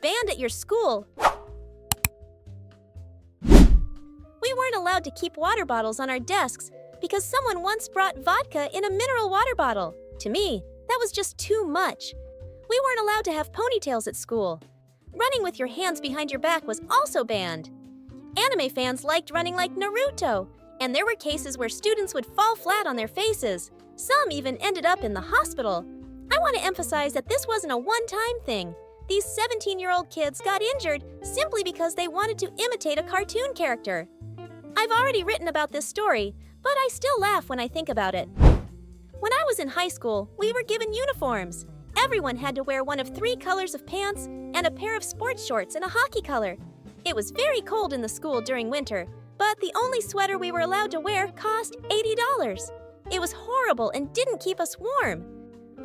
banned at your school. We weren't allowed to keep water bottles on our desks because someone once brought vodka in a mineral water bottle. To me, that was just too much. We weren't allowed to have ponytails at school. Running with your hands behind your back was also banned. Anime fans liked running like Naruto, and there were cases where students would fall flat on their faces. Some even ended up in the hospital. I want to emphasize that this wasn't a one-time thing. These 17-year-old kids got injured simply because they wanted to imitate a cartoon character. I've already written about this story, but I still laugh when I think about it. When I was in high school, we were given uniforms. Everyone had to wear one of 3 colors of pants and a pair of sports shorts in a hockey color. It was very cold in the school during winter, but the only sweater we were allowed to wear cost $80. It was horrible and didn't keep us warm.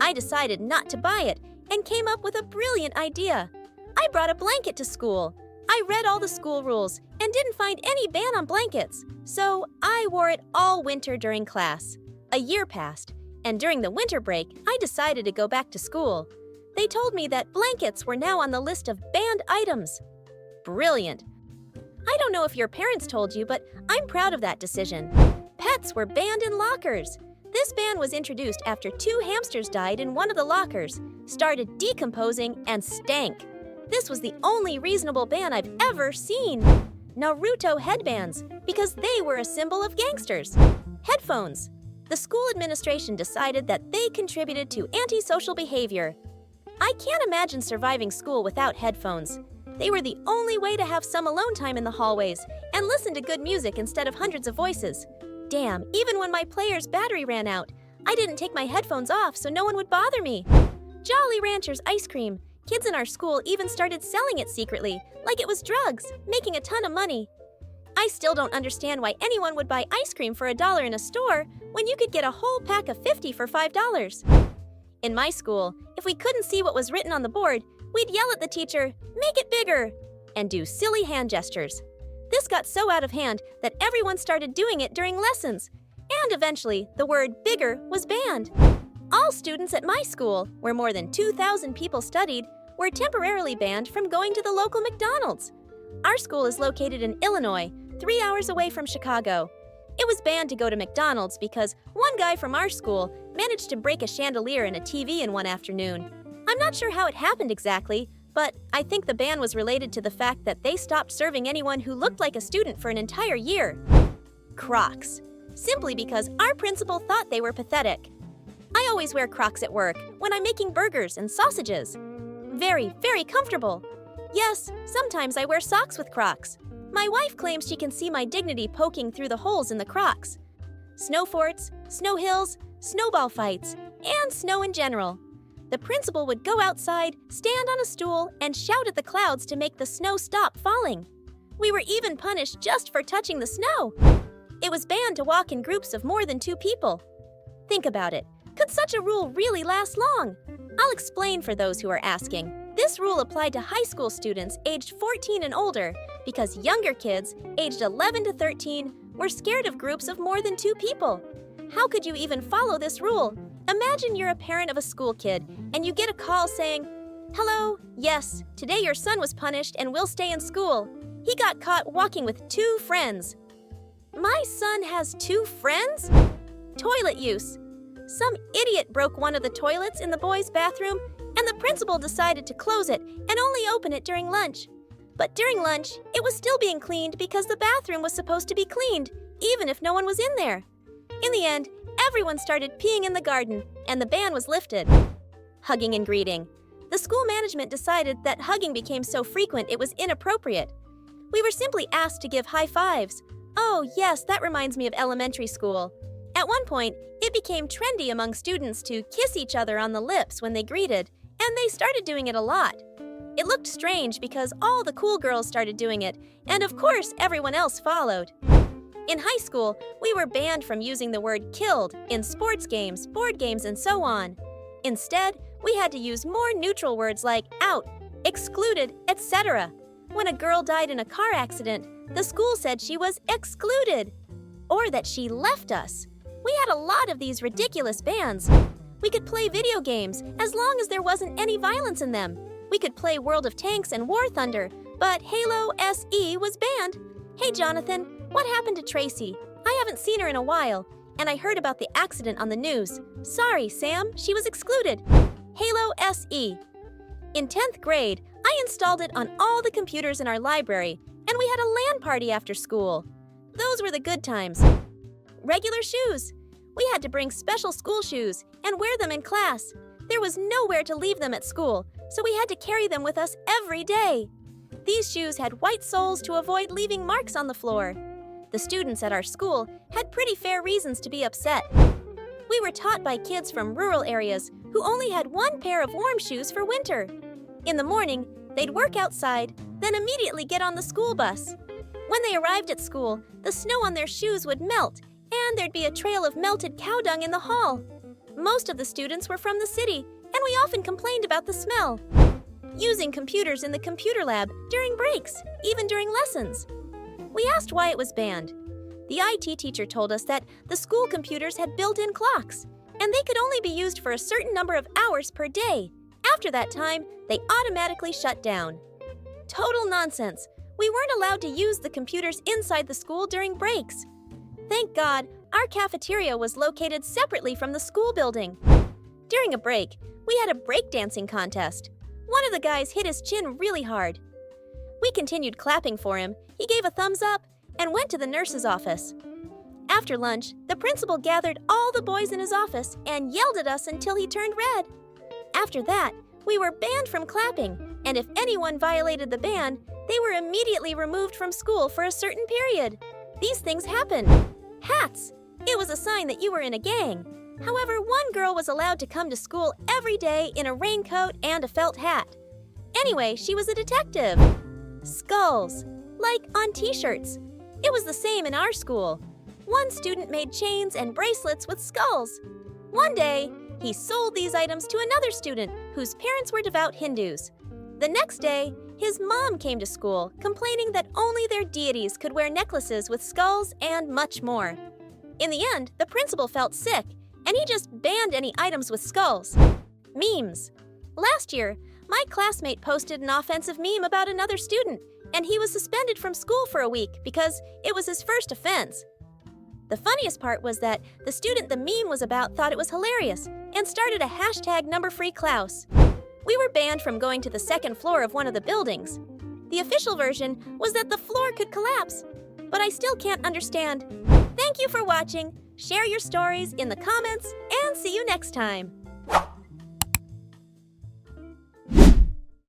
I decided not to buy it and came up with a brilliant idea. I brought a blanket to school. I read all the school rules and didn't find any ban on blankets, so I wore it all winter during class. A year passed, and during the winter break, I decided to go back to school. They told me that blankets were now on the list of banned items. Brilliant. I don't know if your parents told you, but I'm proud of that decision. Pets were banned in lockers. This ban was introduced after 2 hamsters died in one of the lockers, started decomposing, and stank. This was the only reasonable ban I've ever seen. Naruto headbands, because they were a symbol of gangsters. Headphones. The school administration decided that they contributed to antisocial behavior. I can't imagine surviving school without headphones. They were the only way to have some alone time in the hallways and listen to good music instead of hundreds of voices. Damn, even when my player's battery ran out, I didn't take my headphones off so no one would bother me. Jolly Ranchers ice cream. Kids in our school even started selling it secretly, like it was drugs, making a ton of money. I still don't understand why anyone would buy ice cream for $1 in a store when you could get a whole pack of 50 for $5. In my school, if we couldn't see what was written on the board, we'd yell at the teacher, "Make it bigger!" and do silly hand gestures. This got so out of hand that everyone started doing it during lessons, and eventually the word bigger was banned. All students at my school, where more than 2,000 people studied, were temporarily banned from going to the local McDonald's. Our school is located in Illinois, 3 hours away from Chicago. It was banned to go to McDonald's because one guy from our school managed to break a chandelier and a TV in one afternoon. I'm not sure how it happened exactly, but I think the ban was related to the fact that they stopped serving anyone who looked like a student for an entire year. Crocs. Simply because our principal thought they were pathetic. I always wear Crocs at work when I'm making burgers and sausages. Very, very comfortable. Yes, sometimes I wear socks with Crocs. My wife claims she can see my dignity poking through the holes in the Crocs. Snow forts, snow hills, snowball fights, and snow in general. The principal would go outside, stand on a stool, and shout at the clouds to make the snow stop falling. We were even punished just for touching the snow. It was banned to walk in groups of more than 2 people. Think about it. Could such a rule really last long? I'll explain for those who are asking. This rule applied to high school students aged 14 and older because younger kids, aged 11 to 13, were scared of groups of more than 2 people. How could you even follow this rule? Imagine you're a parent of a school kid and you get a call saying, "Hello, yes, today your son was punished and will stay in school. He got caught walking with 2 friends." My son has 2 friends? Toilet use. Some idiot broke one of the toilets in the boys' bathroom, and the principal decided to close it and only open it during lunch. But during lunch, it was still being cleaned because the bathroom was supposed to be cleaned, even if no one was in there. In the end, everyone started peeing in the garden, and the ban was lifted. Hugging and greeting. The school management decided that hugging became so frequent it was inappropriate. We were simply asked to give high fives. Oh, yes, that reminds me of elementary school. At one point, it became trendy among students to kiss each other on the lips when they greeted, and they started doing it a lot. It looked strange because all the cool girls started doing it, and of course, everyone else followed. In high school, we were banned from using the word killed in sports games, board games, and so on. Instead, we had to use more neutral words like out, excluded, etc. When a girl died in a car accident, the school said she was excluded, or that she left us. We had a lot of these ridiculous bans. We could play video games as long as there wasn't any violence in them. We could play World of Tanks and War Thunder, but Halo SE was banned. Hey Jonathan, what happened to Tracy? I haven't seen her in a while, and I heard about the accident on the news. Sorry, Sam, she was excluded. Halo SE. In 10th grade, I installed it on all the computers in our library, and we had a LAN party after school. Those were the good times. Regular shoes. We had to bring special school shoes and wear them in class. There was nowhere to leave them at school, so we had to carry them with us every day. These shoes had white soles to avoid leaving marks on the floor. The students at our school had pretty fair reasons to be upset. We were taught by kids from rural areas who only had one pair of warm shoes for winter. In the morning, they'd work outside, then immediately get on the school bus. When they arrived at school, the snow on their shoes would melt, and there'd be a trail of melted cow dung in the hall. Most of the students were from the city, and we often complained about the smell. Using computers in the computer lab during breaks, even during lessons. We asked why it was banned. The IT teacher told us that the school computers had built-in clocks, and they could only be used for a certain number of hours per day. After that time, they automatically shut down. Total nonsense. We weren't allowed to use the computers inside the school during breaks. Thank God, our cafeteria was located separately from the school building. During a break, we had a breakdancing contest. One of the guys hit his chin really hard. We continued clapping for him, he gave a thumbs up, and went to the nurse's office. After lunch, the principal gathered all the boys in his office and yelled at us until he turned red. After that, we were banned from clapping, and if anyone violated the ban, they were immediately removed from school for a certain period. These things happen. Hats. It was a sign that you were in a gang. However, one girl was allowed to come to school every day in a raincoat and a felt hat. Anyway, she was a detective. Skulls. Like on t-shirts. It was the same in our school. One student made chains and bracelets with skulls. One day, he sold these items to another student whose parents were devout Hindus. The next day, his mom came to school, complaining that only their deities could wear necklaces with skulls and much more. In the end, the principal felt sick, and he just banned any items with skulls. Memes. Last year, my classmate posted an offensive meme about another student, and he was suspended from school for a week because it was his first offense. The funniest part was that the student the meme was about thought it was hilarious and started a hashtag #FreeKlaus. We were banned from going to the second floor of one of the buildings. The official version was that the floor could collapse, but I still can't understand. Thank you for watching. Share your stories in the comments and see you next time.